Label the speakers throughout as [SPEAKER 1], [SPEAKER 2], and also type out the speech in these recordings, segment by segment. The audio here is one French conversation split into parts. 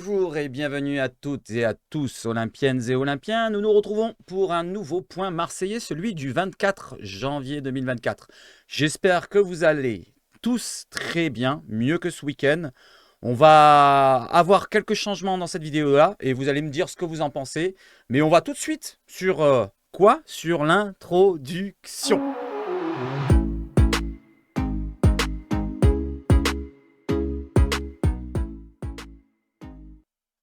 [SPEAKER 1] Bonjour et bienvenue à toutes et à tous, Olympiennes et Olympiens. Nous nous retrouvons pour un nouveau point marseillais, celui du 24 janvier 2024. J'espère que vous allez tous très bien, mieux que ce week-end. On va avoir quelques changements dans cette vidéo-là et vous allez me dire ce que vous en pensez. Mais on va tout de suite sur quoi? Sur l'introduction.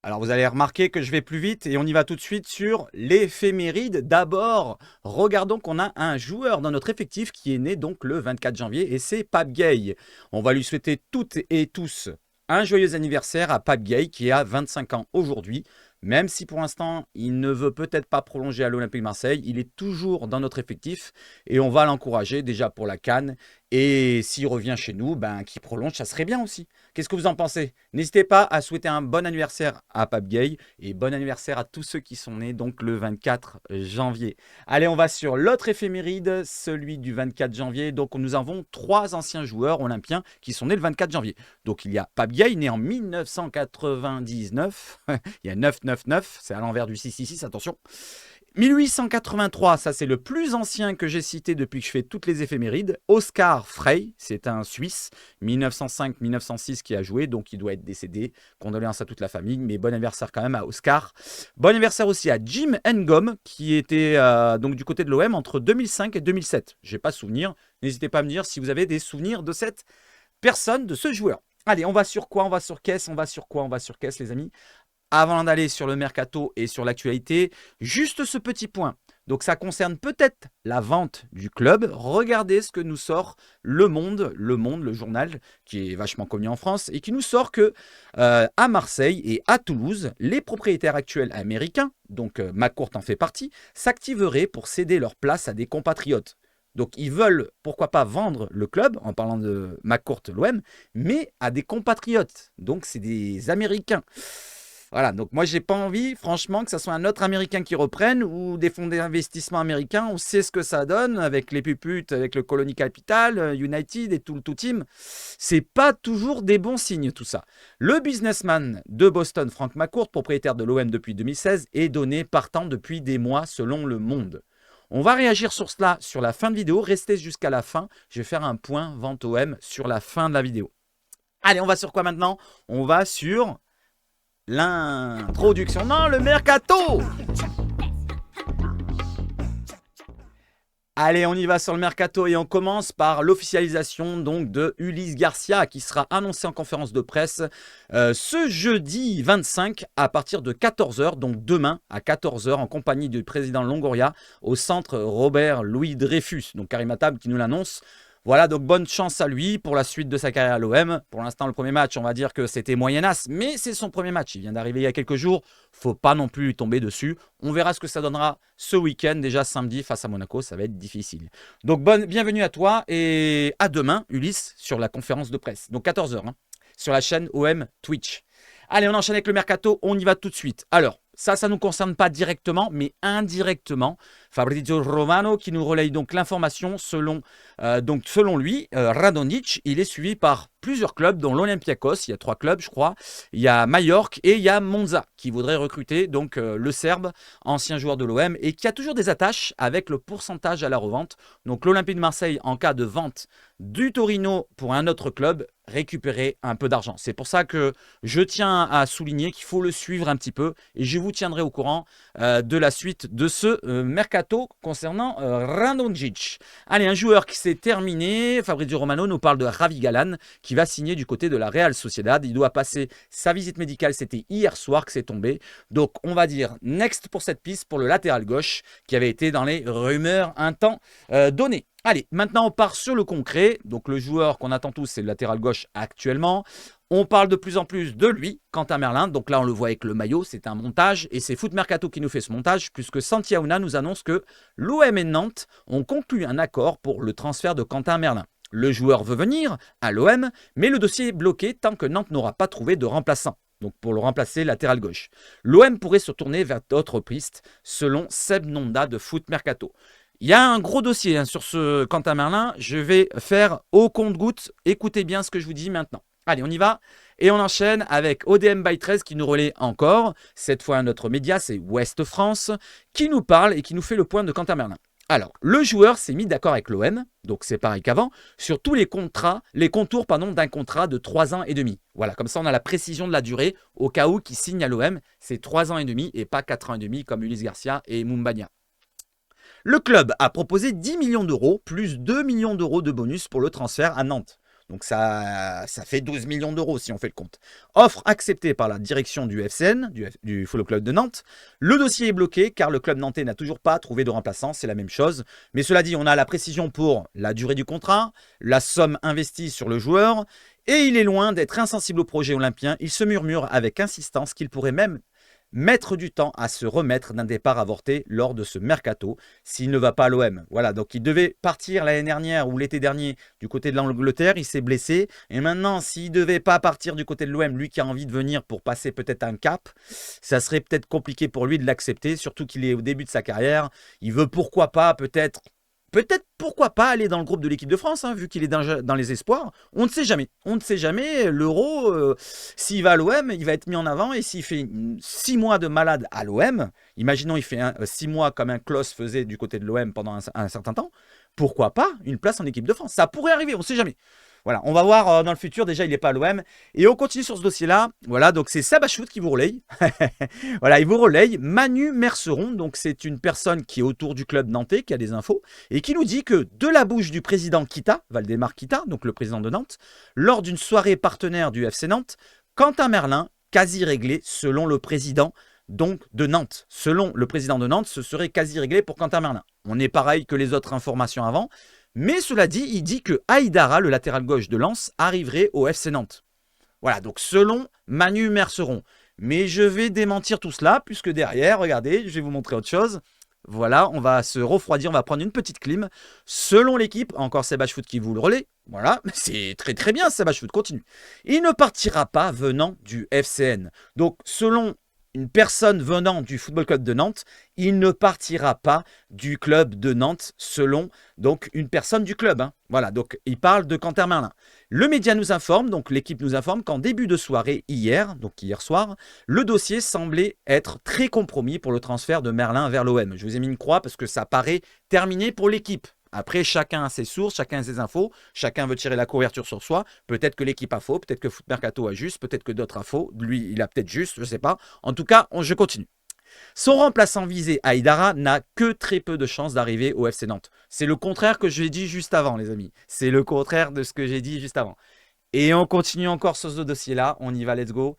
[SPEAKER 1] Alors vous allez remarquer que je vais plus vite et on y va tout de suite sur l'éphéméride. D'abord, regardons qu'on a un joueur dans notre effectif qui est né donc le 24 janvier et c'est Pape Gueye. On va lui souhaiter toutes et tous un joyeux anniversaire à Pape Gueye qui a 25 ans aujourd'hui. Même si pour l'instant, il ne veut peut-être pas prolonger à l'Olympique de Marseille, il est toujours dans notre effectif et on va l'encourager déjà pour la CAN. Et s'il revient chez nous, qu'il prolonge, ça serait bien aussi. Qu'est-ce que vous en pensez? N'hésitez pas à souhaiter un bon anniversaire à Pape Gueye et bon anniversaire à tous ceux qui sont nés donc le 24 janvier. Allez, on va sur l'autre éphéméride, celui du 24 janvier. Donc nous avons 3 anciens joueurs olympiens qui sont nés le 24 janvier. Donc il y a Pape Gueye, né en 1999. Il y a 999, c'est à l'envers du 666, attention. 1883, ça c'est le plus ancien que j'ai cité depuis que je fais toutes les éphémérides. Oscar Frey, c'est un Suisse, 1905-1906 qui a joué, donc il doit être décédé. Condoléances à toute la famille, mais bon anniversaire quand même à Oscar. Bon anniversaire aussi à Jim Ngom, qui était donc du côté de l'OM entre 2005 et 2007. Je n'ai pas souvenir, n'hésitez pas à me dire si vous avez des souvenirs de cette personne, de ce joueur. Allez, on va sur quoi? On va sur caisse, on va sur quoi? On va sur caisse les amis. Avant d'aller sur le mercato et sur l'actualité, juste ce petit point. Donc ça concerne peut-être la vente du club. Regardez ce que nous sort Le Monde, le journal qui est vachement connu en France et qui nous sort que à Marseille et à Toulouse, les propriétaires actuels américains, donc McCourt en fait partie, s'activeraient pour céder leur place à des compatriotes. Donc ils veulent, pourquoi pas, vendre le club, en parlant de McCourt, l'OM, mais à des compatriotes. Donc c'est des Américains. Voilà, donc moi j'ai pas envie, franchement, que ce soit un autre Américain qui reprenne ou des fonds d'investissement américains. On sait ce que ça donne avec les puputes, avec le Colony Capital, United et tout le tout team. C'est pas toujours des bons signes tout ça. Le businessman de Boston, Frank McCourt, propriétaire de l'OM depuis 2016, est donné partant depuis des mois selon Le Monde. On va réagir sur cela sur la fin de vidéo. Restez jusqu'à la fin. Je vais faire un point vente OM sur la fin de la vidéo. Allez, on va sur quoi maintenant? On va sur l'introduction. Non, le mercato! Allez, on y va sur le mercato et on commence par l'officialisation donc de Ulysse Garcia qui sera annoncé en conférence de presse ce jeudi 25 à partir de 14 h, donc demain à 14 h en compagnie du président Longoria au centre Robert Louis Dreyfus. Donc Karim Attab qui nous l'annonce. Voilà, donc bonne chance à lui pour la suite de sa carrière à l'OM. Pour l'instant, le premier match, on va dire que c'était moyennasse, mais c'est son premier match. Il vient d'arriver il y a quelques jours. Faut pas non plus lui tomber dessus. On verra ce que ça donnera ce week-end, déjà samedi face à Monaco. Ça va être difficile. Donc, bienvenue à toi et à demain, Ulysse, sur la conférence de presse. Donc, 14 h, sur la chaîne OM Twitch. Allez, on enchaîne avec le mercato. On y va tout de suite. Alors, ça ne nous concerne pas directement, mais indirectement. Fabrizio Romano qui nous relaye donc l'information selon lui, Radonjic, il est suivi par plusieurs clubs, dont l'Olympiakos, il y a 3 clubs je crois, il y a Majorque et il y a Monza qui voudrait recruter donc le Serbe, ancien joueur de l'OM et qui a toujours des attaches avec le pourcentage à la revente. Donc l'Olympique de Marseille en cas de vente du Torino pour un autre club, récupérer un peu d'argent. C'est pour ça que je tiens à souligner qu'il faut le suivre un petit peu et je vous tiendrai au courant de la suite de ce mercato concernant Radonjic. Allez, un joueur qui s'est terminé, Fabrizio Romano nous parle de Ravi Galan qui va signer du côté de la Real Sociedad. Il doit passer sa visite médicale, c'était hier soir que c'est tombé. Donc on va dire next pour cette piste pour le latéral gauche qui avait été dans les rumeurs un temps donné. Allez, maintenant on part sur le concret. Donc le joueur qu'on attend tous, c'est le latéral gauche actuellement. On parle de plus en plus de lui, Quentin Merlin. Donc là, on le voit avec le maillot, c'est un montage. Et c'est Foot Mercato qui nous fait ce montage, puisque Santi Aouna nous annonce que l'OM et Nantes ont conclu un accord pour le transfert de Quentin Merlin. Le joueur veut venir à l'OM, mais le dossier est bloqué tant que Nantes n'aura pas trouvé de remplaçant. Donc pour le remplacer latéral gauche. L'OM pourrait se tourner vers d'autres pistes, selon Seb Nonda de Foot Mercato. Il y a un gros dossier sur ce Quentin Merlin. Je vais faire au compte-gouttes. Écoutez bien ce que je vous dis maintenant. Allez, on y va. Et on enchaîne avec ODM by 13 qui nous relaie encore. Cette fois, notre média, c'est Ouest France, qui nous parle et qui nous fait le point de Quentin Merlin. Alors, le joueur s'est mis d'accord avec l'OM, donc c'est pareil qu'avant, sur tous les contours d'un contrat de 3 ans et demi. Voilà, comme ça on a la précision de la durée, au cas où qui signe à l'OM, c'est 3 ans et demi et pas 4 ans et demi comme Ulysse Garcia et Moumbagna. Le club a proposé 10 millions d'euros plus 2 millions d'euros de bonus pour le transfert à Nantes. Donc ça fait 12 millions d'euros si on fait le compte. Offre acceptée par la direction du FCN, du Football Club de Nantes. Le dossier est bloqué car le club nantais n'a toujours pas trouvé de remplaçant, c'est la même chose. Mais cela dit, on a la précision pour la durée du contrat, la somme investie sur le joueur, et il est loin d'être insensible au projet olympien. Il se murmure avec insistance qu'il pourrait même mettre du temps à se remettre d'un départ avorté lors de ce mercato s'il ne va pas à l'OM. Voilà, donc il devait partir l'année dernière ou l'été dernier du côté de l'Angleterre, il s'est blessé. Et maintenant, s'il ne devait pas partir du côté de l'OM, lui qui a envie de venir pour passer peut-être un cap, ça serait peut-être compliqué pour lui de l'accepter, surtout qu'il est au début de sa carrière. Il veut pourquoi pas peut-être pourquoi pas aller dans le groupe de l'équipe de France, hein, vu qu'il est dans les espoirs. On ne sait jamais. On ne sait jamais. L'Euro, s'il va à l'OM, il va être mis en avant. Et s'il fait 6 mois de malade à l'OM, imaginons il fait 6 mois comme un Klose faisait du côté de l'OM pendant un certain temps, pourquoi pas une place en équipe de France? Ça pourrait arriver, on ne sait jamais. Voilà, on va voir dans le futur. Déjà, il n'est pas à l'OM. Et on continue sur ce dossier-là. Voilà, donc c'est Sabachout qui vous relaye. Voilà, il vous relaye. Manu Merceron, donc c'est une personne qui est autour du club nantais, qui a des infos, et qui nous dit que de la bouche du président Kita, Valdemar Kita, donc le président de Nantes, lors d'une soirée partenaire du FC Nantes, Quentin Merlin, quasi réglé selon le président donc de Nantes. Selon le président de Nantes, ce serait quasi réglé pour Quentin Merlin. On est pareil que les autres informations avant. Mais cela dit, il dit que Aïdara, le latéral gauche de Lens, arriverait au FC Nantes. Voilà, donc selon Manu Merceron. Mais je vais démentir tout cela, puisque derrière, regardez, je vais vous montrer autre chose. Voilà, on va se refroidir, on va prendre une petite clim. Selon l'équipe, encore Sabachout qui vous le relaie. Voilà, c'est très très bien, Sabachout, continue. Il ne partira pas venant du FCN. Donc selon une personne venant du Football Club de Nantes, il ne partira pas du club de Nantes selon donc une personne du club. Hein. Voilà, donc il parle de Quentin Merlin. Le média nous informe, donc l'équipe nous informe qu'en début de soirée hier, donc hier soir, le dossier semblait être très compromis pour le transfert de Merlin vers l'OM. Je vous ai mis une croix parce que ça paraît terminé pour l'équipe. Après, chacun a ses sources, chacun a ses infos, chacun veut tirer la couverture sur soi. Peut-être que l'équipe a faux, peut-être que Foot Mercato a juste, peut-être que d'autres a faux. Lui, il a peut-être juste, je ne sais pas. En tout cas, je continue. Son remplaçant visé, Aïdara, n'a que très peu de chances d'arriver au FC Nantes. C'est le contraire que j'ai dit juste avant, les amis. C'est le contraire de ce que j'ai dit juste avant. Et on continue encore sur ce dossier-là. On y va, let's go.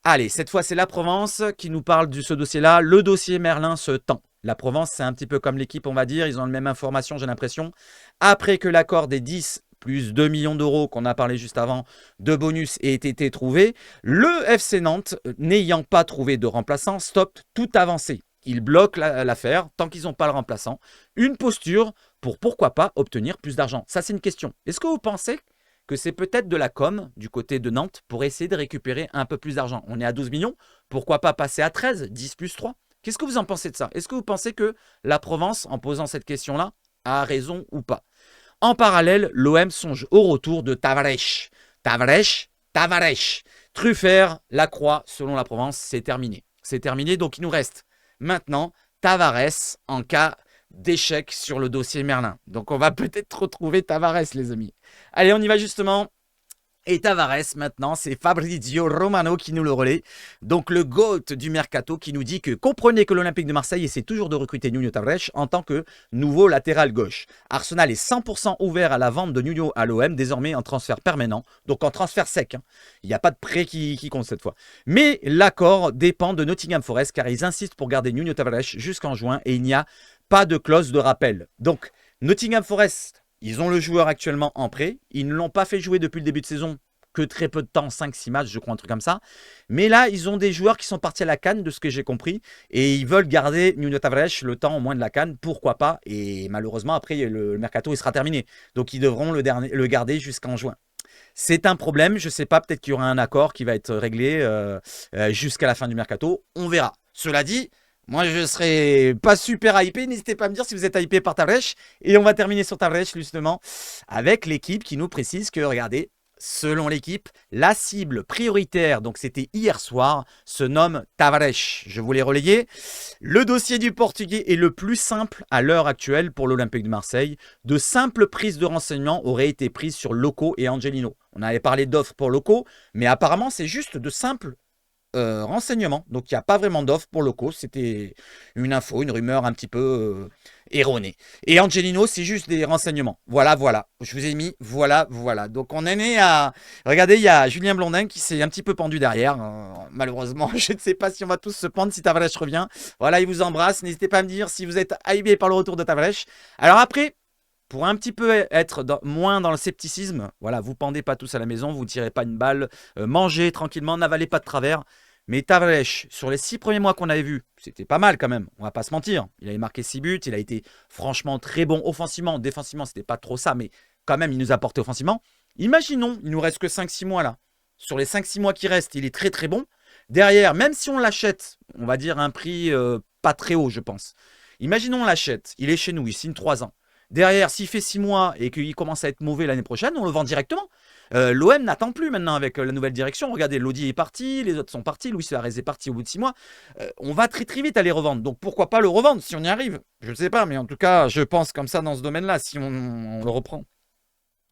[SPEAKER 1] Allez, cette fois, c'est la Provence qui nous parle de ce dossier-là. Le dossier Merlin se tend. La Provence, c'est un petit peu comme l'équipe, on va dire. Ils ont la même information, j'ai l'impression. Après que l'accord des 10 plus 2 millions d'euros qu'on a parlé juste avant de bonus ait été trouvé, le FC Nantes, n'ayant pas trouvé de remplaçant, stoppe toute avancée. Ils bloquent l'affaire tant qu'ils n'ont pas le remplaçant. Une posture pour pourquoi pas obtenir plus d'argent. Ça, c'est une question. Est-ce que vous pensez que c'est peut-être de la com du côté de Nantes pour essayer de récupérer un peu plus d'argent? On est à 12 millions. Pourquoi pas passer à 13, 10 plus 3? Qu'est-ce que vous en pensez de ça? Est-ce que vous pensez que la Provence, en posant cette question-là, a raison ou pas? En parallèle, l'OM songe au retour de Tavares. Tavares. Truffert, Lacroix, selon la Provence, c'est terminé. C'est terminé, donc il nous reste maintenant Tavares en cas d'échec sur le dossier Merlin. Donc on va peut-être retrouver Tavares, les amis. Allez, on y va justement. Et Tavares, maintenant, c'est Fabrizio Romano qui nous le relaie. Donc, le GOAT du Mercato qui nous dit que comprenez que l'Olympique de Marseille essaie toujours de recruter Nuno Tavares en tant que nouveau latéral gauche. Arsenal est 100% ouvert à la vente de Nuno à l'OM, désormais en transfert permanent, donc en transfert sec. Hein. Il n'y a pas de prêt qui compte cette fois. Mais l'accord dépend de Nottingham Forest car ils insistent pour garder Nuno Tavares jusqu'en juin et il n'y a pas de clause de rappel. Donc, Nottingham Forest... Ils ont le joueur actuellement en prêt. Ils ne l'ont pas fait jouer depuis le début de saison, que très peu de temps, 5-6 matchs, je crois, un truc comme ça. Mais là, ils ont des joueurs qui sont partis à la CAN, de ce que j'ai compris. Et ils veulent garder Nuno Tavares le temps au moins de la CAN, pourquoi pas. Et malheureusement, après, le mercato, il sera terminé. Donc, ils devront le garder jusqu'en juin. C'est un problème. Je ne sais pas, peut-être qu'il y aura un accord qui va être réglé jusqu'à la fin du mercato. On verra. Cela dit... Moi, je ne serais pas super hypé. N'hésitez pas à me dire si vous êtes hypé par Tavares. Et on va terminer sur Tavares, justement, avec l'équipe qui nous précise que, regardez, selon l'équipe, la cible prioritaire, donc c'était hier soir, se nomme Tavares. Je vous l'ai relayé. Le dossier du Portugais est le plus simple à l'heure actuelle pour l'Olympique de Marseille. De simples prises de renseignements auraient été prises sur Loco et Angelino. On avait parlé d'offres pour Loco, mais apparemment c'est juste de simples renseignements. Donc il n'y a pas vraiment d'offres pour Loco. C'était une info, une rumeur un petit peu erronée. Et Angelino, c'est juste des renseignements. Voilà, voilà. Je vous ai mis voilà, voilà. Donc on est né à... Regardez, il y a Julien Blondin qui s'est un petit peu pendu derrière. Malheureusement, je ne sais pas si on va tous se pendre si Tavares revient. Voilà, il vous embrasse. N'hésitez pas à me dire si vous êtes hypé par le retour de Tavares. Alors après... Pour un petit peu être moins dans le scepticisme, voilà, vous pendez pas tous à la maison, vous ne tirez pas une balle, mangez tranquillement, n'avalez pas de travers. Mais Tavares, sur les 6 premiers mois qu'on avait vus, c'était pas mal quand même, on va pas se mentir. Il avait marqué 6 buts, il a été franchement très bon offensivement, défensivement, c'était pas trop ça, mais quand même, il nous a apporté offensivement. Imaginons, il nous reste que 5-6 mois là. Sur les 5-6 mois qui restent, il est très très bon. Derrière, même si on l'achète, on va dire un prix pas très haut, je pense. Imaginons on l'achète, il est chez nous, il signe 3 ans. Derrière, s'il fait 6 mois et qu'il commence à être mauvais l'année prochaine, on le vend directement. L'OM n'attend plus maintenant avec la nouvelle direction. Regardez, Lodi est parti, les autres sont partis, Luis Suarez est parti au bout de 6 mois. On va très très vite aller revendre. Donc pourquoi pas le revendre si on y arrive? Je ne sais pas, mais en tout cas, je pense comme ça dans ce domaine-là, si on le reprend.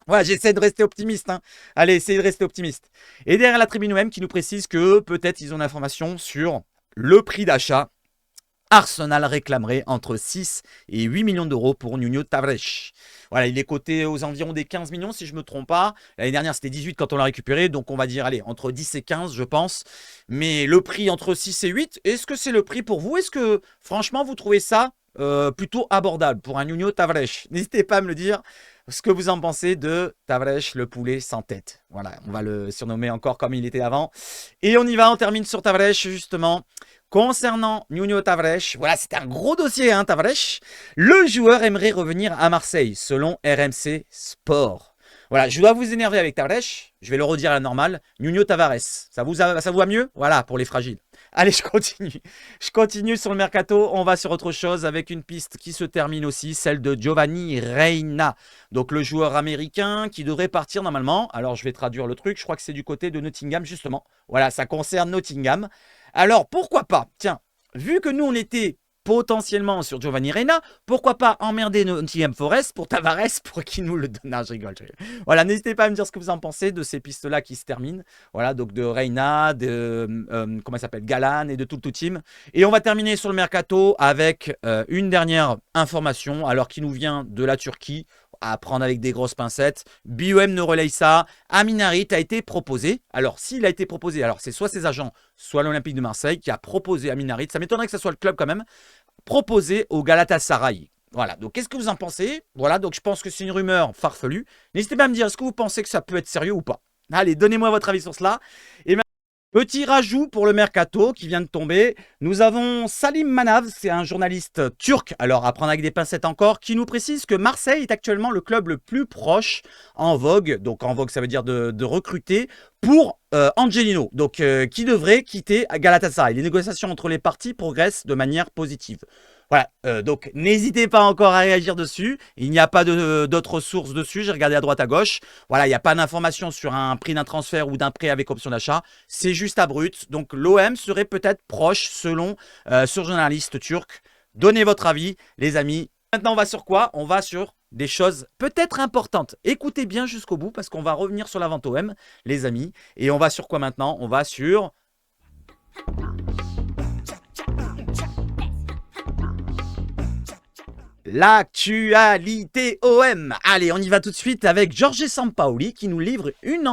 [SPEAKER 1] Voilà, j'essaie de rester optimiste. Hein. Allez, essayez de rester optimiste. Et derrière la tribune OM qui nous précise que peut-être ils ont l'information sur le prix d'achat. Arsenal réclamerait entre 6 et 8 millions d'euros pour Nuno Tavares. Voilà, il est coté aux environs des 15 millions si je ne me trompe pas. L'année dernière, c'était 18 quand on l'a récupéré. Donc, on va dire, allez, entre 10 et 15, je pense. Mais le prix entre 6 et 8, est-ce que c'est le prix pour vous? Est-ce que, franchement, vous trouvez ça plutôt abordable pour un Nuno Tavares? N'hésitez pas à me le dire. Ce que vous en pensez de Tavares, le poulet sans tête. Voilà, on va le surnommer encore comme il était avant. Et on y va, on termine sur Tavares, justement. Concernant Nuno Tavares, voilà, c'est un gros dossier, hein, Tavares. Le joueur aimerait revenir à Marseille, selon RMC Sport. Voilà, je dois vous énerver avec Tavares. Je vais le redire à la normale. Nuno Tavares, ça vous va mieux? Voilà, pour les fragiles. Allez, je continue. Je continue sur le mercato. On va sur autre chose avec une piste qui se termine aussi, celle de Giovanni Reina. Donc, le joueur américain qui devrait partir normalement. Alors, je vais traduire le truc. Je crois que c'est du côté de Nottingham, justement. Voilà, ça concerne Nottingham. Alors, pourquoi pas? Tiens, vu que nous, on était potentiellement sur Giovanni Reina, pourquoi pas emmerder Nottingham Forest pour Tavares pour qu'il nous le donne? Non, je rigole. Voilà, n'hésitez pas à me dire ce que vous en pensez de ces pistes-là qui se terminent. Voilà, donc de Reina, de comment il s'appelle, Galan et de tout le team. Et on va terminer sur le mercato avec une dernière information, alors qui nous vient de la Turquie, à prendre avec des grosses pincettes. BOM ne relaye ça. Amin Harit a été proposé. Alors, s'il a été proposé, alors c'est soit ses agents, soit l'Olympique de Marseille qui a proposé Amin Harit. Ça m'étonnerait que ce soit le club quand même. Proposé au Galatasaray. Voilà, donc qu'est-ce que vous en pensez? Voilà, donc je pense que c'est une rumeur farfelue. N'hésitez pas à me dire, est-ce que vous pensez que ça peut être sérieux ou pas? Allez, donnez-moi votre avis sur cela. Et petit rajout pour le mercato qui vient de tomber. Nous avons Salim Manav, c'est un journaliste turc, alors à prendre avec des pincettes encore, qui nous précise que Marseille est actuellement le club le plus proche en vogue. Donc en vogue, ça veut dire de recruter pour Angelino, donc qui devrait quitter Galatasaray. Les négociations entre les parties progressent de manière positive. Voilà, donc n'hésitez pas encore à réagir dessus. Il n'y a pas d'autres sources dessus. J'ai regardé à droite à gauche. Voilà, il n'y a pas d'information sur un prix d'un transfert ou d'un prêt avec option d'achat. C'est juste à brut. Donc l'OM serait peut-être proche selon ce journaliste turc. Donnez votre avis, les amis. Maintenant, on va sur quoi? On va sur des choses peut-être importantes. Écoutez bien jusqu'au bout parce qu'on va revenir sur la vente OM, les amis. Et on va sur quoi maintenant? On va sur... l'actualité OM. Allez, on y va tout de suite avec Jorge Sampaoli qui nous livre un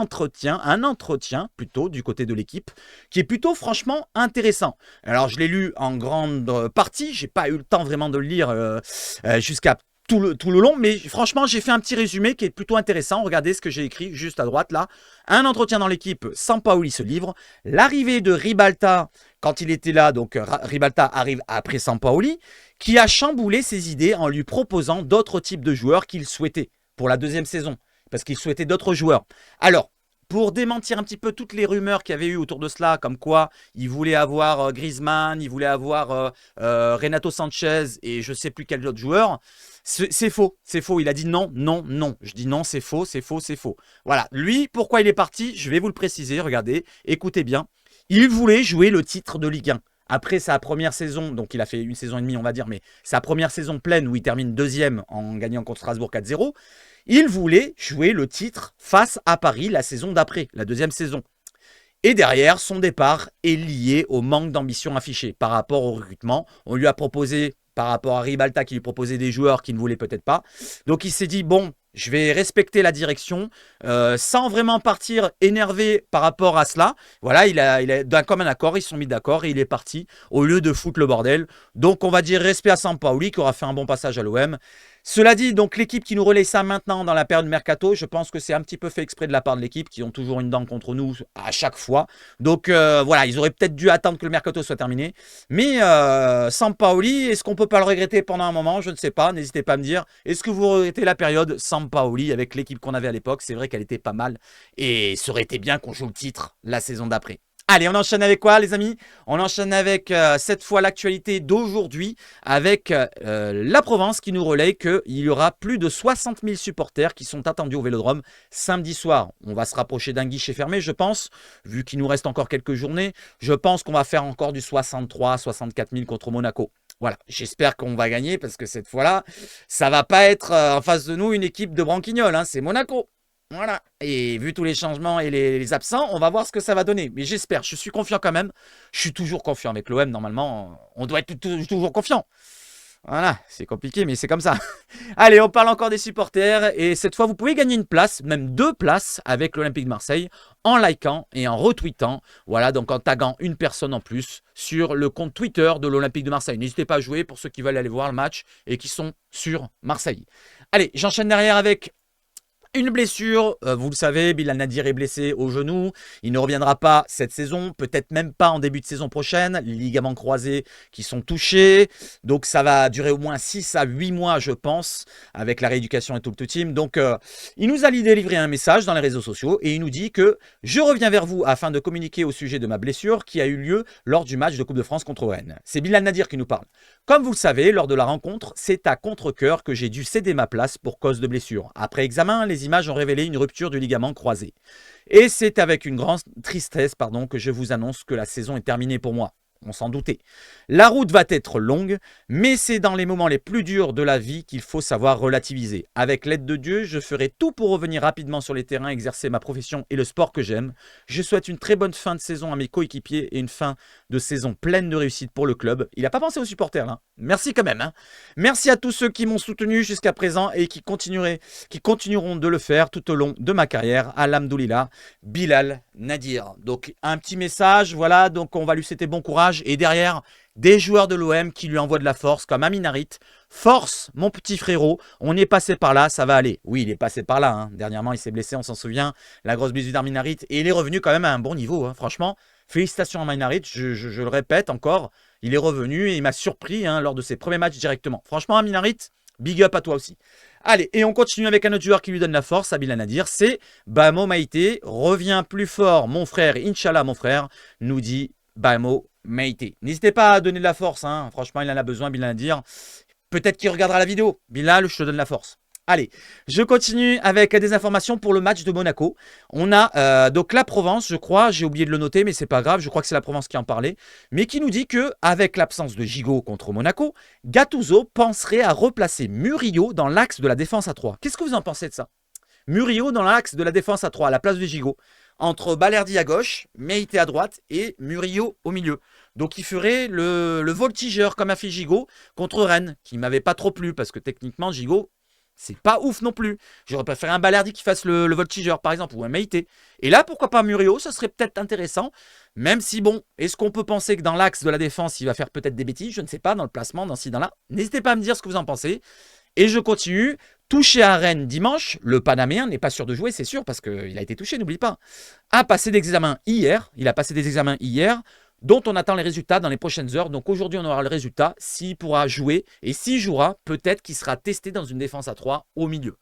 [SPEAKER 1] entretien plutôt du côté de l'équipe qui est plutôt franchement intéressant. Alors, je l'ai lu en grande partie, j'ai pas eu le temps vraiment de le lire jusqu'à tout le long, mais franchement, j'ai fait un petit résumé qui est plutôt intéressant. Regardez ce que j'ai écrit juste à droite là. Un entretien dans l'équipe, Sampaoli se livre. L'arrivée de Ribalta, quand il était là, donc Ribalta arrive après Sampaoli, qui a chamboulé ses idées en lui proposant d'autres types de joueurs qu'il souhaitait pour la deuxième saison, parce qu'il souhaitait d'autres joueurs. Alors, pour démentir un petit peu toutes les rumeurs qu'il y avait eu autour de cela, comme quoi il voulait avoir Griezmann, il voulait avoir Renato Sanchez et je ne sais plus quel autre joueur. C'est faux, c'est faux. Il a dit non, non, non. Je dis non, c'est faux, c'est faux, c'est faux. Voilà. Lui, pourquoi il est parti? Je vais vous le préciser. Regardez, écoutez bien. Il voulait jouer le titre de Ligue 1. Après sa première saison, donc il a fait une saison et demie, on va dire, mais sa première saison pleine où il termine deuxième en gagnant contre Strasbourg 4-0, il voulait jouer le titre face à Paris la saison d'après, la deuxième saison. Et derrière, son départ est lié au manque d'ambition affiché par rapport au recrutement. On lui a proposé, par rapport à Ribalta, qui lui proposait des joueurs qu'il ne voulait peut-être pas. Donc il s'est dit, bon, je vais respecter la direction sans vraiment partir énervé par rapport à cela. Voilà, il a d'un commun accord, ils se sont mis d'accord et il est parti au lieu de foutre le bordel. Donc on va dire respect à Sampaoli qui aura fait un bon passage à l'OM. Cela dit, donc l'équipe qui nous relaie ça maintenant dans la période mercato, je pense que c'est un petit peu fait exprès de la part de l'équipe qui ont toujours une dent contre nous à chaque fois. Donc voilà, ils auraient peut-être dû attendre que le mercato soit terminé. Mais Sampaoli, est-ce qu'on peut pas le regretter pendant un moment? Je ne sais pas, n'hésitez pas à me dire. Est-ce que vous regrettez la période Sampaoli avec l'équipe qu'on avait à l'époque? C'est vrai qu'elle était pas mal et ça aurait été bien qu'on joue le titre la saison d'après. Allez, on enchaîne avec quoi, les amis? On enchaîne avec cette fois l'actualité d'aujourd'hui, avec la Provence qui nous relaie qu'il y aura plus de 60 000 supporters qui sont attendus au Vélodrome samedi soir. On va se rapprocher d'un guichet fermé, je pense, vu qu'il nous reste encore quelques journées. Je pense qu'on va faire encore du 63 64 000 contre Monaco. Voilà, j'espère qu'on va gagner parce que cette fois-là, ça va pas être en face de nous une équipe de branquignoles, hein, c'est Monaco. Voilà, et vu tous les changements et les absents, on va voir ce que ça va donner. Mais j'espère, je suis confiant quand même. Je suis toujours confiant avec l'OM, normalement, on doit être toujours confiant. Voilà, c'est compliqué, mais c'est comme ça. Allez, on parle encore des supporters. Et cette fois, vous pouvez gagner une place, même 2 places avec l'Olympique de Marseille, en likant et en retweetant. Voilà, donc en taguant une personne en plus sur le compte Twitter de l'Olympique de Marseille. N'hésitez pas à jouer pour ceux qui veulent aller voir le match et qui sont sur Marseille. Allez, j'enchaîne derrière avec une blessure, vous le savez, Bilal Nadir est blessé au genou, il ne reviendra pas cette saison, peut-être même pas en début de saison prochaine, les ligaments croisés qui sont touchés, donc ça va durer au moins 6 à 8 mois je pense, avec la rééducation et tout le team. Donc il nous a délivré un message dans les réseaux sociaux et il nous dit que je reviens vers vous afin de communiquer au sujet de ma blessure qui a eu lieu lors du match de Coupe de France contre Rennes. C'est Bilal Nadir qui nous parle. Comme vous le savez, lors de la rencontre, c'est à contre-cœur que j'ai dû céder ma place pour cause de blessure. Après examen, les images ont révélé une rupture du ligament croisé. Et c'est avec une grande tristesse que je vous annonce que la saison est terminée pour moi. On s'en doutait. La route va être longue, mais c'est dans les moments les plus durs de la vie qu'il faut savoir relativiser. Avec l'aide de Dieu, je ferai tout pour revenir rapidement sur les terrains, exercer ma profession et le sport que j'aime. Je souhaite une très bonne fin de saison à mes coéquipiers et une fin de saison pleine de réussite pour le club. Il n'a pas pensé aux supporters là. Merci quand même. Merci à tous ceux qui m'ont soutenu jusqu'à présent et qui continueront de le faire tout au long de ma carrière. Alhamdoulilah, Bilal Nadir. Donc un petit message, voilà, donc on va lui souhaiter bon courage. Et derrière, des joueurs de l'OM qui lui envoient de la force, comme Amin Harit. Force, mon petit frérot, on est passé par là, ça va aller. Oui, il est passé par là. Dernièrement, il s'est blessé, on s'en souvient. La grosse blessure d'Amin Harit. Et il est revenu quand même à un bon niveau. Franchement, félicitations à Amin Harit. Je le répète encore, il est revenu et il m'a surpris lors de ses premiers matchs directement. Franchement, Amin Harit, big up à toi aussi. Allez, et on continue avec un autre joueur qui lui donne la force, à Bilal Nadir, c'est Bamo Maïté. Reviens plus fort, mon frère, Inch'Allah, mon frère, nous dit Bamo Maïté. N'hésitez pas à donner de la force, franchement, il en a besoin, Bilal Nadir. Peut-être qu'il regardera la vidéo. Bilal, je te donne la force. Allez, je continue avec des informations pour le match de Monaco. On a donc la Provence, je crois, j'ai oublié de le noter, mais c'est pas grave, je crois que c'est la Provence qui en parlait, mais qui nous dit que avec l'absence de Gigot contre Monaco, Gattuso penserait à replacer Murillo dans l'axe de la défense à 3. Qu'est-ce que vous en pensez de ça? Murillo dans l'axe de la défense à 3, à la place de Gigot, entre Balerdi à gauche, Meïté à droite et Murillo au milieu. Donc il ferait le voltigeur comme a fait Gigot contre Rennes, qui ne m'avait pas trop plu, parce que techniquement Gigot, c'est pas ouf non plus. J'aurais préféré un Balerdi qui fasse le voltigeur par exemple, ou un Meïté. Et là, pourquoi pas Murillo, ça serait peut-être intéressant. Même si bon, est-ce qu'on peut penser que dans l'axe de la défense, il va faire peut-être des bêtises? Je ne sais pas, dans le placement, dans ci, dans là. N'hésitez pas à me dire ce que vous en pensez. Et je continue. Touché à Rennes dimanche, le Panaméen n'est pas sûr de jouer, c'est sûr, parce qu'il a été touché, n'oublie pas. A passé des examens hier, il a passé des examens hier, dont on attend les résultats dans les prochaines heures. Donc aujourd'hui, on aura le résultat, s'il pourra jouer, et s'il jouera, peut-être qu'il sera testé dans une défense à 3 au milieu.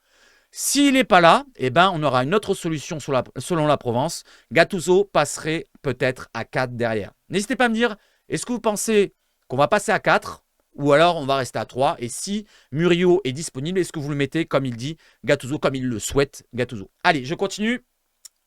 [SPEAKER 1] S'il n'est pas là, eh ben, on aura une autre solution selon la Provence. Gattuso passerait peut-être à 4 derrière. N'hésitez pas à me dire, est-ce que vous pensez qu'on va passer à 4 ou alors on va rester à 3? Et si Murillo est disponible, est-ce que vous le mettez comme il dit Gattuso, comme il le souhaite Gattuso? Allez, je continue.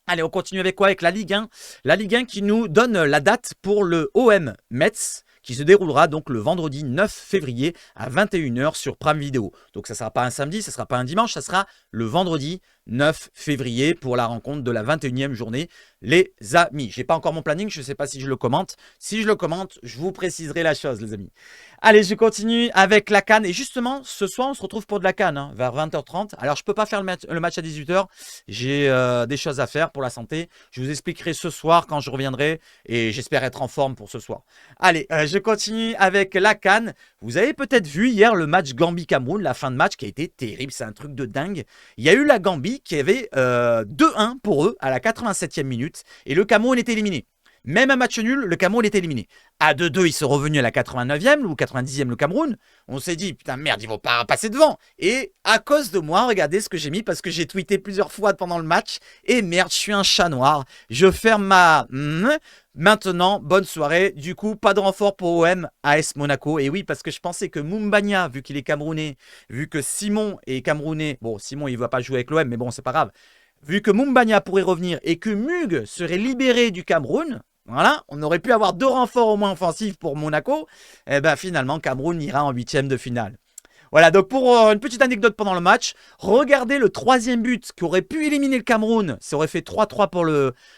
[SPEAKER 1] Allez, on continue avec quoi? Avec la Ligue 1. La Ligue 1 qui nous donne la date pour le OM Metz, qui se déroulera donc le vendredi 9 février à 21 h sur Prime Video. Donc ça ne sera pas un samedi, ça ne sera pas un dimanche, ça sera le vendredi 9 février pour la rencontre de la 21e journée, les amis. Je n'ai pas encore mon planning, je ne sais pas si je le commente. Si je le commente, je vous préciserai la chose, les amis. Allez, je continue avec la CAN. Et justement, ce soir, on se retrouve pour de la CAN, vers 20 h 30. Alors, je ne peux pas faire le match à 18 h. J'ai des choses à faire pour la santé. Je vous expliquerai ce soir quand je reviendrai. Et j'espère être en forme pour ce soir. Allez, je continue avec la CAN. Vous avez peut-être vu hier le match Gambie-Cameroun, la fin de match qui a été terrible. C'est un truc de dingue. Il y a eu la Gambie qui avait 2-1 pour eux à la 87e minute. Et le Cameroun était éliminé. Même un match nul, le Cameroun était éliminé. À 2-2, ils sont revenus à la 89e ou 90e le Cameroun. On s'est dit, putain merde, ils vont pas passer devant. Et à cause de moi, regardez ce que j'ai mis parce que j'ai tweeté plusieurs fois pendant le match. Et merde, je suis un chat noir. Je ferme ma... Maintenant, bonne soirée. Du coup, pas de renfort pour OM AS Monaco. Et oui, parce que je pensais que Mumbagna, vu qu'il est camerounais, vu que Simon est camerounais, bon, Simon, il ne va pas jouer avec l'OM, mais bon, c'est pas grave. Vu que Mumbagna pourrait revenir et que Mug serait libéré du Cameroun, voilà, on aurait pu avoir 2 renforts au moins offensifs pour Monaco. Et bien finalement, Cameroun ira en 8e de finale. Voilà, donc pour une petite anecdote pendant le match, regardez le 3e but qui aurait pu éliminer le Cameroun. Ça aurait fait 3-3 pour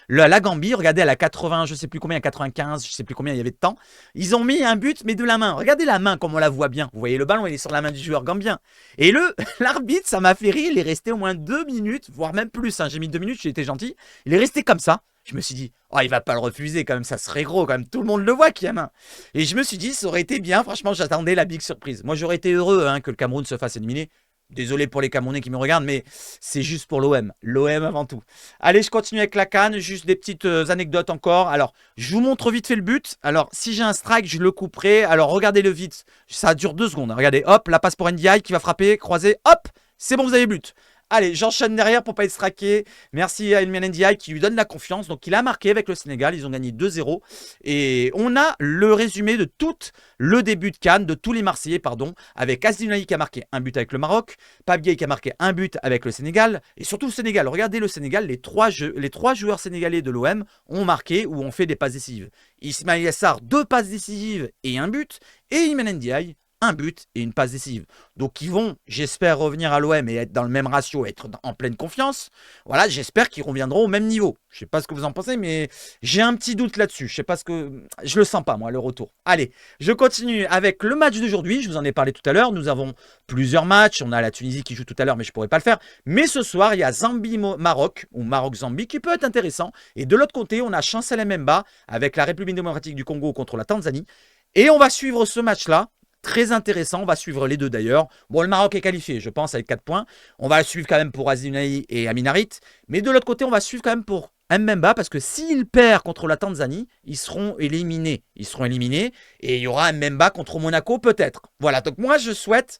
[SPEAKER 1] la Gambie. Regardez à la 80, je sais plus combien, à 95, je sais plus combien il y avait de temps. Ils ont mis un but, mais de la main. Regardez la main, comme on la voit bien. Vous voyez le ballon, il est sur la main du joueur gambien. Et l'arbitre, ça m'a fait rire, il est resté au moins 2 minutes, voire même plus. Hein. J'ai mis 2 minutes, j'ai été gentil. Il est resté comme ça. Je me suis dit, oh, il va pas le refuser quand même, ça serait gros quand même, tout le monde le voit qu'il y a main. Et je me suis dit, ça aurait été bien, franchement, j'attendais la big surprise. Moi, j'aurais été heureux que le Cameroun se fasse éliminer. Désolé pour les Camerounais qui me regardent, mais c'est juste pour l'OM. L'OM avant tout. Allez, je continue avec la CAN, juste des petites anecdotes encore. Alors, je vous montre vite fait le but. Alors, si j'ai un strike, je le couperai. Alors, regardez-le vite, ça dure 2 secondes. Regardez, hop, la passe pour Ndiaye qui va frapper, croiser, hop, c'est bon, vous avez le but. Allez, j'enchaîne derrière pour pas être straqué. Merci à Ilman Ndiaye qui lui donne la confiance. Donc, il a marqué avec le Sénégal. Ils ont gagné 2-0. Et on a le résumé de tout le début de CAN, de tous les Marseillais, pardon, avec Asdinoulaye qui a marqué un but avec le Maroc, Pape Gueye qui a marqué un but avec le Sénégal. Et surtout le Sénégal. Regardez le Sénégal, les trois joueurs sénégalais de l'OM ont marqué ou ont fait des passes décisives. Ismaïla Yassar, 2 passes décisives et un but. Et Ilman Ndiaye, un but et une passe décisive. Donc ils vont, j'espère, revenir à l'OM et être dans le même ratio, être en pleine confiance. Voilà, j'espère qu'ils reviendront au même niveau. Je ne sais pas ce que vous en pensez, mais j'ai un petit doute là-dessus. Je sais pas ce que... Je le sens pas, moi, le retour. Allez, je continue avec le match d'aujourd'hui. Je vous en ai parlé tout à l'heure. Nous avons plusieurs matchs. On a la Tunisie qui joue tout à l'heure, mais je ne pourrais pas le faire. Mais ce soir, il y a Zambie-Maroc, ou Maroc-Zambie, qui peut être intéressant. Et de l'autre côté, on a Chancel Mbemba avec la République démocratique du Congo contre la Tanzanie. Et on va suivre ce match-là. Très intéressant, on va suivre les deux d'ailleurs. Bon, le Maroc est qualifié, je pense, avec 4 points. On va le suivre quand même pour Asdinoulaye et Amin Harit. Mais de l'autre côté, on va suivre quand même pour Mbemba parce que s'il perd contre la Tanzanie, ils seront éliminés. Ils seront éliminés et il y aura Mbemba contre Monaco peut-être. Voilà, donc moi je souhaite,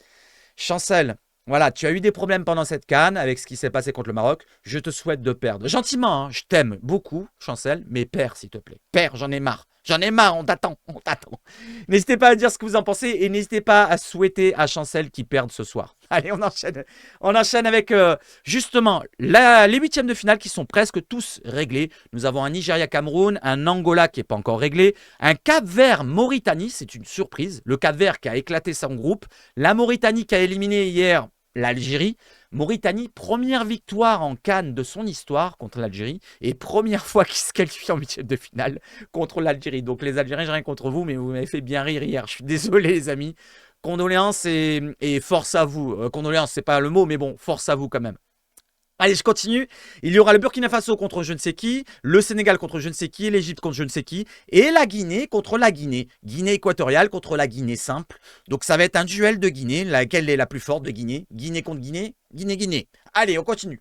[SPEAKER 1] Chancel, voilà, tu as eu des problèmes pendant cette CAN avec ce qui s'est passé contre le Maroc. Je te souhaite de perdre. Gentiment, hein, je t'aime beaucoup, Chancel, mais perds s'il te plaît. Perds, j'en ai marre. J'en ai marre, on t'attend, on t'attend. N'hésitez pas à dire ce que vous en pensez et n'hésitez pas à souhaiter à Chancel qu'il perde ce soir. Allez, on enchaîne. On enchaîne avec justement les 8e de finale qui sont presque tous réglés. Nous avons un Nigeria-Cameroun, un Angola qui n'est pas encore réglé, un Cap-Vert-Mauritanie, c'est une surprise. Le Cap-Vert qui a éclaté son groupe, la Mauritanie qui a éliminé hier l'Algérie. Mauritanie, première victoire en CAN de son histoire contre l'Algérie et première fois qu'il se qualifie en 8e de finale contre l'Algérie. Donc les Algériens, j'ai rien contre vous, mais vous m'avez fait bien rire hier. Je suis désolé les amis. Condoléances et force à vous. Condoléances, c'est pas le mot, mais bon, force à vous quand même. Allez, je continue. Il y aura le Burkina Faso contre je ne sais qui, le Sénégal contre je ne sais qui, l'Égypte contre je ne sais qui, et la Guinée contre la Guinée. Guinée équatoriale contre la Guinée simple. Donc ça va être un duel de Guinée, laquelle est la plus forte de Guinée. Guinée contre Guinée, Guinée. Allez, on continue.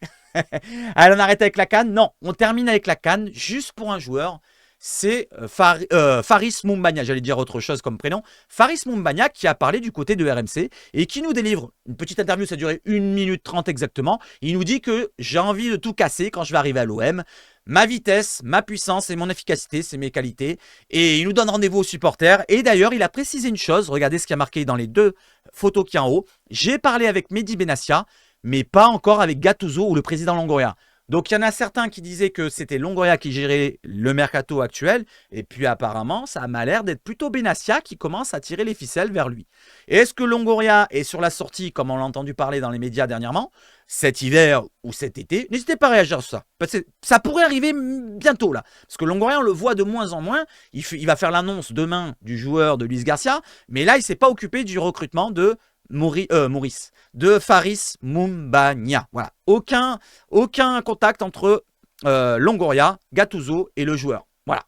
[SPEAKER 1] Allez, on arrête avec la CAN. Non, on termine avec la CAN juste pour un joueur. c'est Faris Moumbagna, j'allais dire autre chose comme prénom, Faris Moumbagna qui a parlé du côté de RMC et qui nous délivre une petite interview, ça a duré 1 minute 30 exactement. Il nous dit que j'ai envie de tout casser quand je vais arriver à l'OM. Ma vitesse, ma puissance et mon efficacité, c'est mes qualités. Et il nous donne rendez-vous aux supporters. Et d'ailleurs, il a précisé une chose. Regardez ce qui a marqué dans les 2 photos qui sont en haut. J'ai parlé avec Mehdi Benassia, mais pas encore avec Gattuso ou le président Longoria. Donc, il y en a certains qui disaient que c'était Longoria qui gérait le mercato actuel. Et puis, apparemment, ça m'a l'air d'être plutôt Benassia qui commence à tirer les ficelles vers lui. Est-ce que Longoria est sur la sortie, comme on l'a entendu parler dans les médias dernièrement, cet hiver ou cet été? N'hésitez pas à réagir sur ça. Parce que ça pourrait arriver bientôt, là. Parce que Longoria, on le voit de moins en moins. Il va faire l'annonce demain du joueur de Luis Garcia. Mais là, il ne s'est pas occupé du recrutement de Maurice, de Faris Moumbagna. Voilà. Aucun contact entre Longoria, Gattuso et le joueur. Voilà.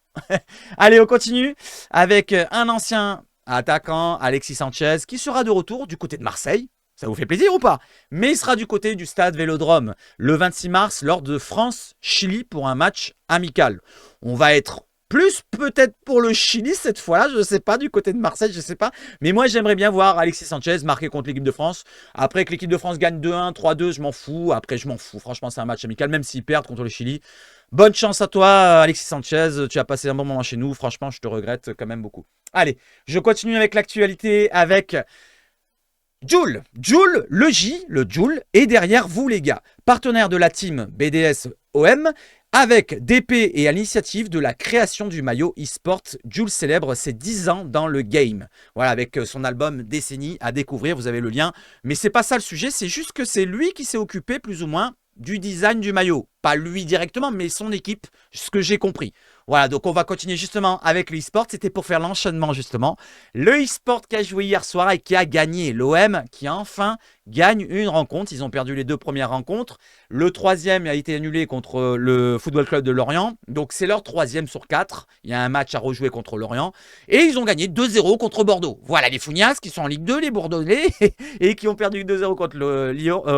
[SPEAKER 1] Allez, on continue avec un ancien attaquant, Alexis Sanchez, qui sera de retour du côté de Marseille. Ça vous fait plaisir ou pas? Mais il sera du côté du stade Vélodrome le 26 mars lors de France-Chili pour un match amical. On va être plus peut-être pour le Chili cette fois-là, je ne sais pas, du côté de Marseille, je ne sais pas. Mais moi, j'aimerais bien voir Alexis Sanchez marquer contre l'équipe de France. Après que l'équipe de France gagne 2-1, 3-2, je m'en fous. Après, je m'en fous. Franchement, c'est un match amical, même s'ils perdent contre le Chili. Bonne chance à toi, Alexis Sanchez. Tu as passé un bon moment chez nous. Franchement, je te regrette quand même beaucoup. Allez, je continue avec l'actualité avec Joule, le J, le Joule, est derrière vous les gars. Partenaire de la team BDS OM, avec DP et à l'initiative de la création du maillot e-sport, Joule célèbre ses 10 ans dans le game. Voilà, avec son album Décennie à découvrir, vous avez le lien. Mais c'est pas ça le sujet, c'est juste que c'est lui qui s'est occupé plus ou moins du design du maillot. Pas lui directement, mais son équipe, ce que j'ai compris. Voilà, donc on va continuer justement avec le e-sport. C'était pour faire l'enchaînement justement. Le e-sport qui a joué hier soir et qui a gagné. L'OM qui enfin gagne une rencontre. Ils ont perdu les 2 premières rencontres. Le 3e a été annulé contre le Football Club de Lorient. Donc c'est leur 3e sur 4. Il y a un match à rejouer contre Lorient. Et ils ont gagné 2-0 contre Bordeaux. Voilà les Fougnas qui sont en Ligue 2, les Bordelais, et qui ont perdu 2-0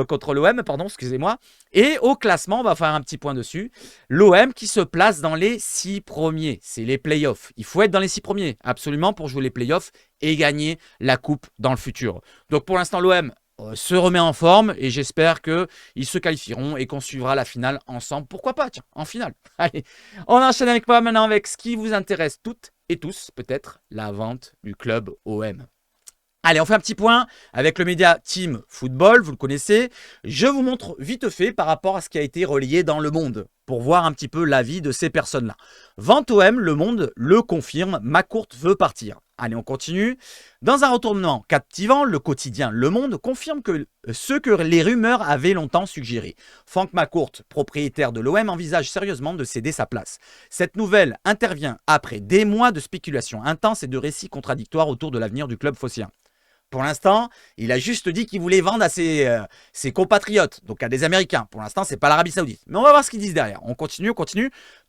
[SPEAKER 1] contre l'OM, pardon, excusez-moi. Et au classement, on va faire un petit point dessus. L'OM qui se place dans les 6 premiers. C'est les playoffs. Il faut être dans les 6 premiers, absolument, pour jouer les playoffs et gagner la coupe dans le futur. Donc pour l'instant, l'OM se remet en forme et j'espère qu'ils se qualifieront et qu'on suivra la finale ensemble. Pourquoi pas, tiens, en finale. Allez, on enchaîne avec moi maintenant avec ce qui vous intéresse toutes et tous, peut-être, la vente du club OM. Allez, on fait un petit point avec le média Team Football, vous le connaissez. Je vous montre vite fait par rapport à ce qui a été relayé dans Le Monde pour voir un petit peu l'avis de ces personnes-là. Vente OM, Le Monde le confirme, McCourt veut partir. Allez, on continue. Dans un retournement captivant, le quotidien Le Monde confirme que ce que les rumeurs avaient longtemps suggéré. Frank McCourt, propriétaire de l'OM, envisage sérieusement de céder sa place. Cette nouvelle intervient après des mois de spéculations intenses et de récits contradictoires autour de l'avenir du club phocéen. Pour l'instant, il a juste dit qu'il voulait vendre à ses compatriotes, donc à des Américains. Pour l'instant, c'est pas l'Arabie Saoudite. Mais on va voir ce qu'ils disent derrière. On continue.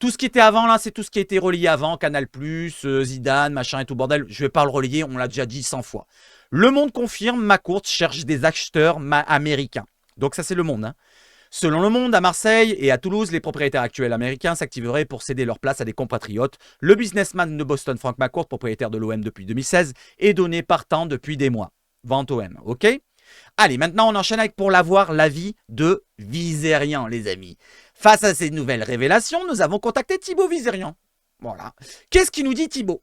[SPEAKER 1] Tout ce qui était avant, là, c'est tout ce qui a été relayé avant. Canal+, Zidane, machin et tout bordel. Je vais pas le relayer, on l'a déjà dit 100 fois. Le Monde confirme, McCourt cherche des acheteurs américains. Donc ça, c'est Le Monde, hein. Selon Le Monde, à Marseille et à Toulouse, les propriétaires actuels américains s'activeraient pour céder leur place à des compatriotes. Le businessman de Boston, Frank McCourt, propriétaire de l'OM depuis 2016, est donné partant depuis des mois. Vente OM, ok? Allez, maintenant on enchaîne avec pour l'avoir l'avis de Vizerian, les amis. Face à ces nouvelles révélations, nous avons contacté Thibaut Vizerian. Voilà. Qu'est-ce qu'il nous dit Thibaut ?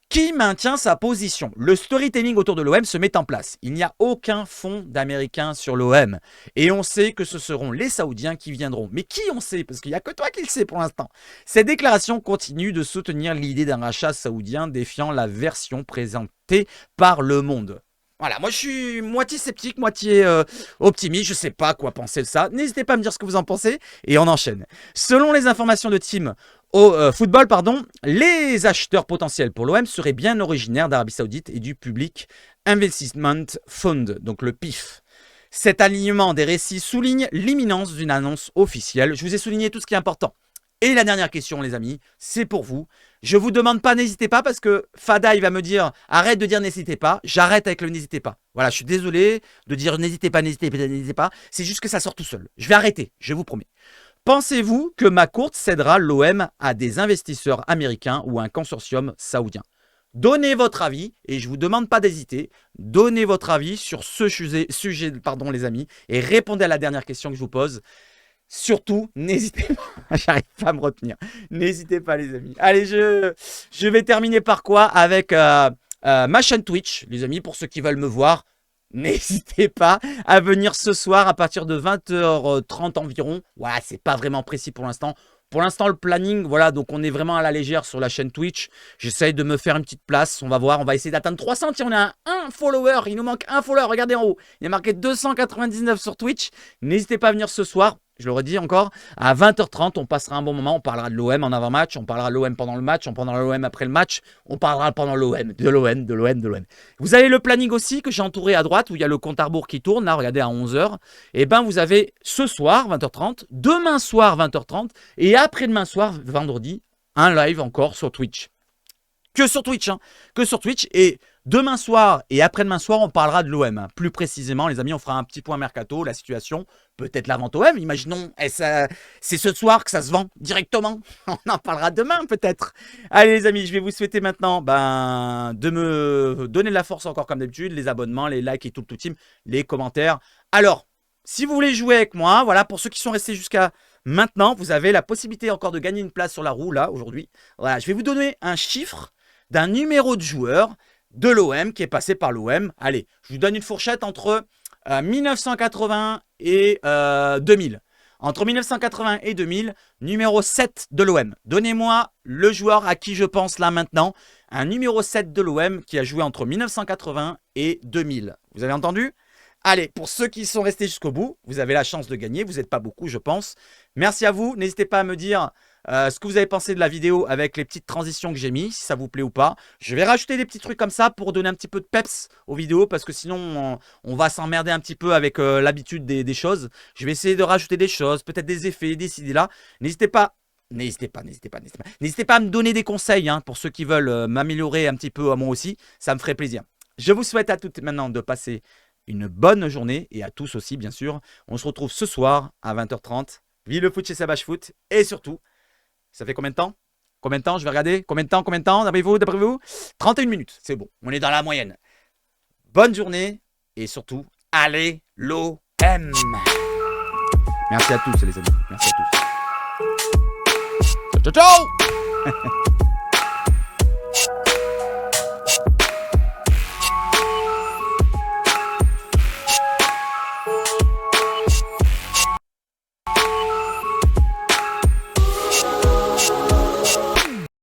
[SPEAKER 1] Qui maintient sa position? Le storytelling autour de l'OM se met en place. Il n'y a aucun fonds d'Américains sur l'OM. Et on sait que ce seront les Saoudiens qui viendront. Mais qui on sait? Parce qu'il n'y a que toi qui le sais pour l'instant. Cette déclaration continue de soutenir l'idée d'un rachat saoudien défiant la version présentée par Le Monde. Voilà, moi je suis moitié sceptique, moitié optimiste, je ne sais pas quoi penser de ça. N'hésitez pas à me dire ce que vous en pensez et on enchaîne. Selon les informations de Team Football, les acheteurs potentiels pour l'OM seraient bien originaires d'Arabie Saoudite et du Public Investment Fund, donc le PIF. Cet alignement des récits souligne l'imminence d'une annonce officielle. Je vous ai souligné tout ce qui est important. Et la dernière question, les amis, c'est pour vous. Je vous demande pas, n'hésitez pas, parce que Fada, il va me dire, arrête de dire n'hésitez pas. J'arrête avec le n'hésitez pas. Voilà, je suis désolé de dire n'hésitez pas, n'hésitez pas, n'hésitez pas. C'est juste que ça sort tout seul. Je vais arrêter, je vous promets. Pensez-vous que McCourt cédera l'OM à des investisseurs américains ou à un consortium saoudien? Donnez votre avis, et je ne vous demande pas d'hésiter. Donnez votre avis sur ce sujet, les amis, et répondez à la dernière question que je vous pose. Surtout, n'hésitez pas, j'arrive pas à me retenir. N'hésitez pas, les amis. Allez, je vais terminer par quoi? Avec ma chaîne Twitch, les amis, pour ceux qui veulent me voir. N'hésitez pas à venir ce soir à partir de 20h30 environ. Voilà, c'est pas vraiment précis pour l'instant. Pour l'instant, le planning, voilà, donc on est vraiment à la légère sur la chaîne Twitch. J'essaye de me faire une petite place. On va voir, on va essayer d'atteindre 300. Tiens, on a un follower. Il nous manque un follower. Regardez en haut. Il y a marqué 299 sur Twitch. N'hésitez pas à venir ce soir. Je le redis encore, à 20h30, on passera un bon moment, on parlera de l'OM en avant-match, on parlera de l'OM pendant le match, on parlera de l'OM après le match, on parlera pendant l'OM, de l'OM. Vous avez le planning aussi que j'ai entouré à droite, où il y a le compte à rebours qui tourne, là, regardez, à 11h. Et ben vous avez ce soir, 20h30, demain soir, 20h30, et après-demain soir, vendredi, un live encore sur Twitch. Que sur Twitch, hein, que sur Twitch. Et demain soir et après-demain soir, on parlera de l'OM. Plus précisément, les amis, on fera un petit point mercato, la situation, peut-être la vente OM. Imaginons, c'est ce soir que ça se vend directement. On en parlera demain, peut-être. Allez, les amis, je vais vous souhaiter maintenant de me donner de la force encore comme d'habitude, les abonnements, les likes et tout le team, les commentaires. Alors, si vous voulez jouer avec moi, voilà, pour ceux qui sont restés jusqu'à maintenant, vous avez la possibilité encore de gagner une place sur la roue, là, aujourd'hui. Voilà, je vais vous donner un chiffre d'un numéro de joueur de l'OM qui est passé par l'OM. Allez, je vous donne une fourchette entre 1980 et 2000. Entre 1980 et 2000, numéro 7 de l'OM. Donnez-moi le joueur à qui je pense là maintenant. Un numéro 7 de l'OM qui a joué entre 1980 et 2000. Vous avez entendu ? Allez, pour ceux qui sont restés jusqu'au bout, vous avez la chance de gagner. Vous n'êtes pas beaucoup, je pense. Merci à vous. N'hésitez pas à me dire ce que vous avez pensé de la vidéo avec les petites transitions que j'ai mis, si ça vous plaît ou pas. Je vais rajouter des petits trucs comme ça pour donner un petit peu de peps aux vidéos parce que sinon, on va s'emmerder un petit peu avec l'habitude des choses. Je vais essayer de rajouter des choses, peut-être des effets, des idées-là. N'hésitez pas. N'hésitez pas à me donner des conseils hein, pour ceux qui veulent m'améliorer un petit peu à moi aussi. Ça me ferait plaisir. Je vous souhaite à toutes maintenant de passer une bonne journée et à tous aussi, bien sûr. On se retrouve ce soir à 20h30. Vive le foot chez Savage Foot. Et surtout, ça fait combien de temps? Combien de temps? Je vais regarder. Combien de temps? D'après vous? 31 minutes. C'est bon. On est dans la moyenne. Bonne journée. Et surtout, allez l'OM. Merci à tous, les amis. Merci à tous. Ciao, ciao, ciao.